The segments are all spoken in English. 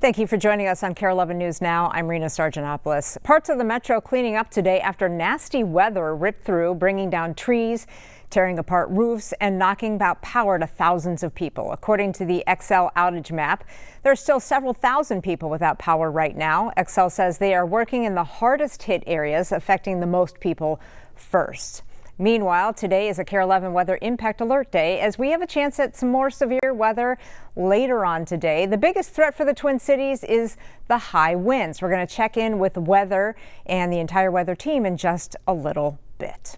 Thank you for joining us on KARE 11 News Now. I'm Rena Sargentopoulos. Parts of the metro cleaning up today after nasty weather ripped through, bringing down trees, tearing apart roofs, and knocking out power to thousands of people. According to the XL outage map, there are still several thousand people without power right now. XL says they are working in the hardest hit areas, affecting the most people first. Meanwhile, today is a KARE 11 weather impact alert day as we have a chance at some more severe weather later on today. The biggest threat for the Twin Cities is the high winds. We're going to check in with weather and the entire weather team in just a little bit.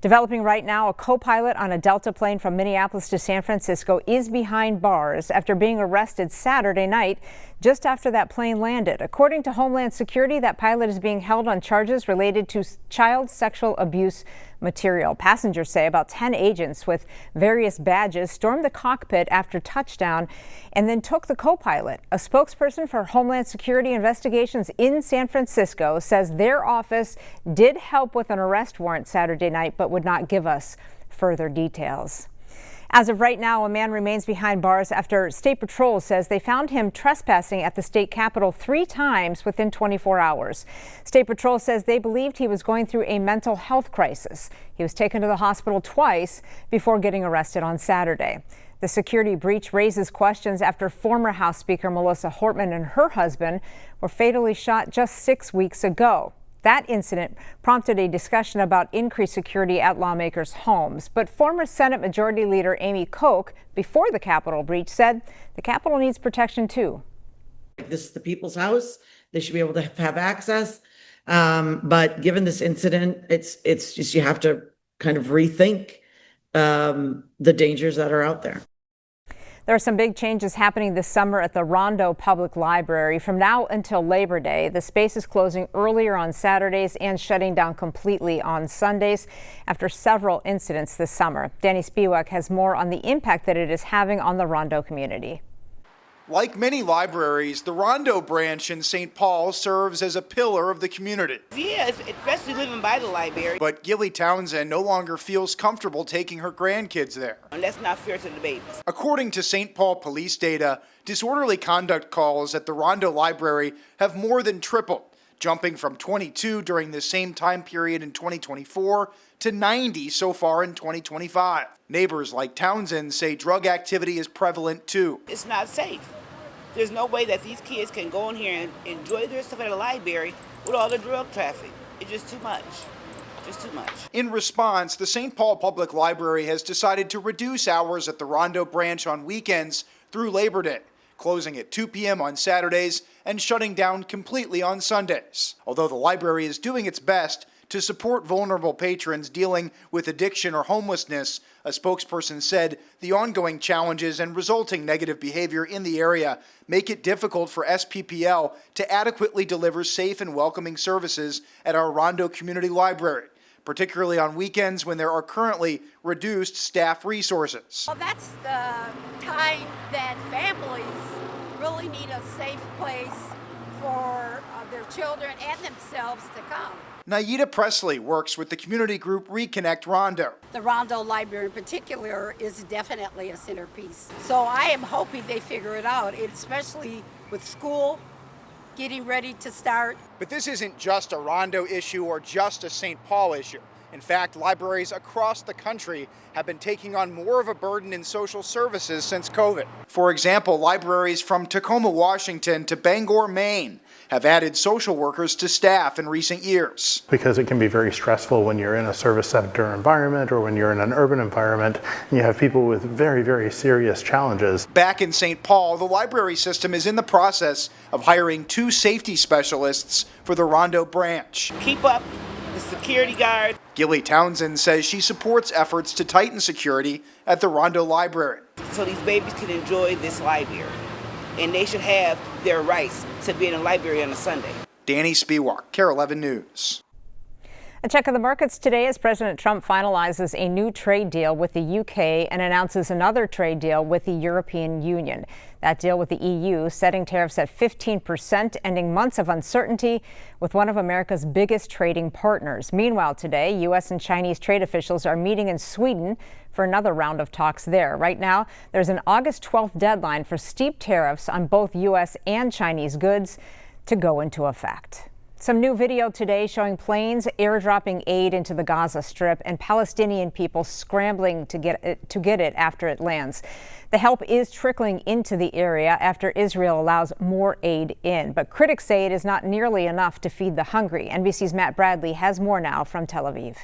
Developing right now, a co-pilot on a Delta plane from Minneapolis to San Francisco is behind bars after being arrested Saturday night just after that plane landed. According to Homeland Security, that pilot is being held on charges related to child sexual abuse material. Passengers say about 10 agents with various badges stormed the cockpit after touchdown and then took the co-pilot. A spokesperson for Homeland Security investigations in San Francisco says their office did help with an arrest warrant Saturday night, but would not give us further details. As of right now, a man remains behind bars after State Patrol says they found him trespassing at the state capitol 3 times within 24 hours. State Patrol says they believed he was going through a mental health crisis. He was taken to the hospital twice before getting arrested on Saturday. The security breach raises questions after former House Speaker Melissa Hortman and her husband were fatally shot just 6 weeks ago. That incident prompted a discussion about increased security at lawmakers' homes. But former Senate Majority Leader Amy Koch, before the Capitol breach, said the Capitol needs protection too. This is the people's house. They should be able to have access. But given this incident, it's just you have to kind of rethink the dangers that are out there. There are some big changes happening this summer at the Rondo Public Library. From now until Labor Day, the space is closing earlier on Saturdays and shutting down completely on Sundays after several incidents this summer. Danny Spiewak has more on the impact that it is having on the Rondo community. Like many libraries, the Rondo branch in St. Paul serves as a pillar of the community. Yeah, especially living by the library. But Gilly Townsend no longer feels comfortable taking her grandkids there. And that's not fair to the babies. According to St. Paul police data, disorderly conduct calls at the Rondo Library have more than tripled, jumping from 22 during the same time period in 2024 to 90 so far in 2025. Neighbors like Townsend say drug activity is prevalent too. It's not safe. There's no way that these kids can go in here and enjoy their stuff at a library with all the drug traffic. It's just too much. Just too much. In response, the St. Paul Public Library has decided to reduce hours at the Rondo branch on weekends through Labor Day, closing at 2 p.m. on Saturdays and shutting down completely on Sundays. Although the library is doing its best to support vulnerable patrons dealing with addiction or homelessness, a spokesperson said the ongoing challenges and resulting negative behavior in the area make it difficult for SPPL to adequately deliver safe and welcoming services at our Rondo Community Library, particularly on weekends when there are currently reduced staff resources. Well, that's the time that families really need a safe place for their children and themselves to come. Naida Presley works with the community group Reconnect Rondo. The Rondo Library in particular is definitely a centerpiece. So I am hoping they figure it out, especially with school getting ready to start. But this isn't just a Rondo issue or just a St. Paul issue. In fact, libraries across the country have been taking on more of a burden in social services since COVID. For example, libraries from Tacoma, Washington to Bangor, Maine have added social workers to staff in recent years. Because it can be very stressful when you're in a service center environment or when you're in an urban environment and you have people with very, very serious challenges. Back in St. Paul, the library system is in the process of hiring 2 safety specialists for the Rondo branch. Keep up the security guard. Gilly Townsend says she supports efforts to tighten security at the Rondo Library. So these babies can enjoy this library. And they should have their rights to be in a library on a Sunday. Danny Spiewak, KARE 11 News. A check of the markets today as President Trump finalizes a new trade deal with the UK and announces another trade deal with the European Union. That deal with the EU setting tariffs at 15%, ending months of uncertainty with one of America's biggest trading partners. Meanwhile, today, U.S. and Chinese trade officials are meeting in Sweden for another round of talks there. Right now, there's an August 12th deadline for steep tariffs on both U.S. and Chinese goods to go into effect. Some new video today showing planes airdropping aid into the Gaza Strip and Palestinian people scrambling to get it after it lands. The help is trickling into the area after Israel allows more aid in. But critics say it is not nearly enough to feed the hungry. NBC's Matt Bradley has more now from Tel Aviv.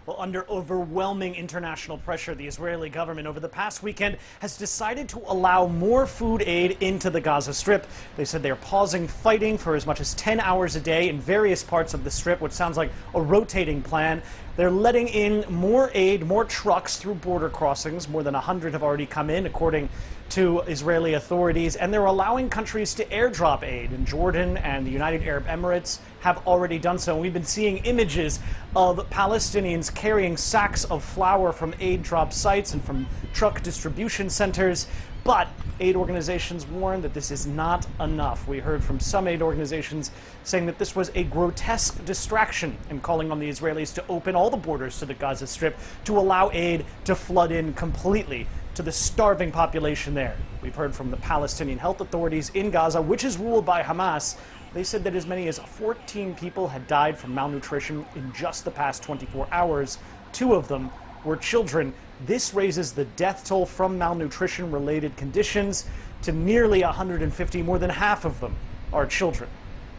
Well, under overwhelming international pressure, the Israeli government over the past weekend has decided to allow more food aid into the Gaza Strip. They said they're pausing fighting for as much as 10 hours a day in various parts of the Strip, which sounds like a rotating plan. They're letting in more aid, more trucks through border crossings. More than 100 have already come in, according to Israeli authorities, and they're allowing countries to airdrop aid. And Jordan and the United Arab Emirates have already done so. And we've been seeing images of Palestinians carrying sacks of flour from aid drop sites and from truck distribution centers. But aid organizations warn that this is not enough. We heard from some aid organizations saying that this was a grotesque distraction and calling on the Israelis to open all the borders to the Gaza Strip to allow aid to flood in completely to the starving population there. We've heard from the Palestinian health authorities in Gaza, which is ruled by Hamas. They said that as many as 14 people had died from malnutrition in just the past 24 hours. 2 of them were children. This raises the death toll from malnutrition-related conditions to nearly 150. More than half of them are children.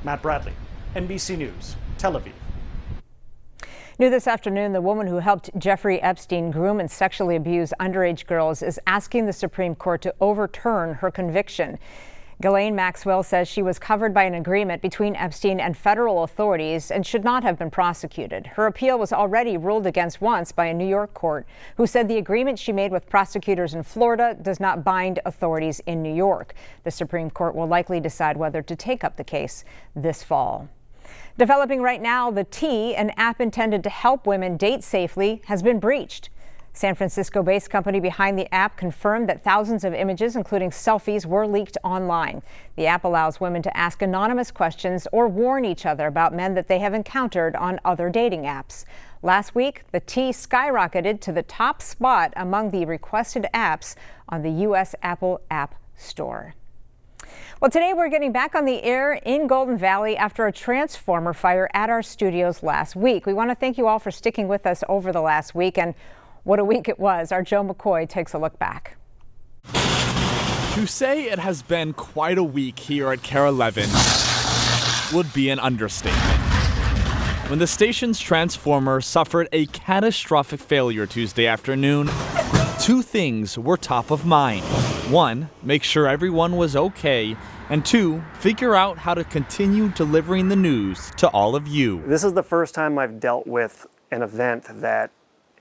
Matt Bradley, NBC News, Tel Aviv. New this afternoon, the woman who helped Jeffrey Epstein groom and sexually abuse underage girls is asking the Supreme Court to overturn her conviction. Ghislaine Maxwell says she was covered by an agreement between Epstein and federal authorities and should not have been prosecuted. Her appeal was already ruled against once by a New York court who said the agreement she made with prosecutors in Florida does not bind authorities in New York. The Supreme Court will likely decide whether to take up the case this fall. Developing right now, the T, an app intended to help women date safely, has been breached. San Francisco-based company behind the app confirmed that thousands of images, including selfies, were leaked online. The app allows women to ask anonymous questions or warn each other about men that they have encountered on other dating apps. Last week, the T skyrocketed to the top spot among the requested apps on the U.S. Apple App Store. Well, today we're getting back on the air in Golden Valley after a transformer fire at our studios last week. We want to thank you all for sticking with us over the last week, and what a week it was. Our Joe McCoy takes a look back. To say it has been quite a week here at KARE 11 would be an understatement. When the station's transformer suffered a catastrophic failure Tuesday afternoon, 2 things were top of mind. 1, make sure everyone was okay, and 2, figure out how to continue delivering the news to all of you. This is the first time I've dealt with an event that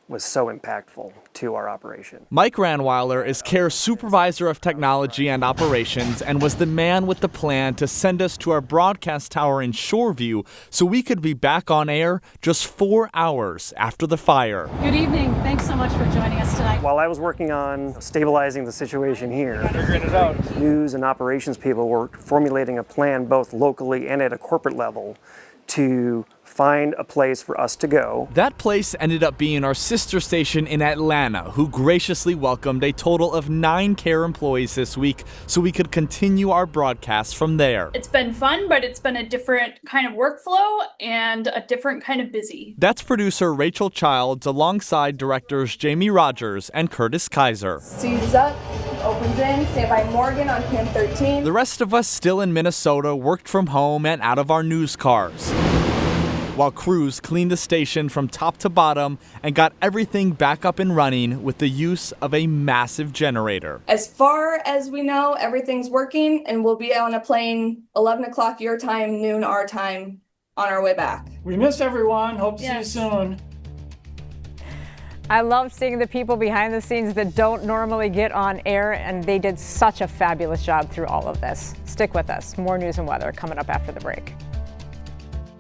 was so impactful to our operation. Mike Ranweiler is KARE's Supervisor of Technology and Operations and was the man with the plan to send us to our broadcast tower in Shoreview so we could be back on air just 4 hours after the fire. Good evening. Thanks so much for joining us tonight. While I was working on stabilizing the situation here, news and operations people were formulating a plan both locally and at a corporate level to find a place for us to go. That place ended up being our sister station in Atlanta, who graciously welcomed a total of 9 KARE employees this week so we could continue our broadcast from there. It's been fun, but it's been a different kind of workflow and a different kind of busy. That's producer Rachel Childs alongside directors Jamie Rogers and Curtis Kaiser. Seats up, opens in, stand by Morgan on cam 13. The rest of us still in Minnesota worked from home and out of our news cars, while crews cleaned the station from top to bottom and got everything back up and running with the use of a massive generator. As far as we know, everything's working, and we'll be on a plane 11 o'clock your time, noon our time, on our way back. We miss everyone. Hope to see you soon. I love seeing the people behind the scenes that don't normally get on air, and they did such a fabulous job through all of this. Stick with us. More news and weather coming up after the break.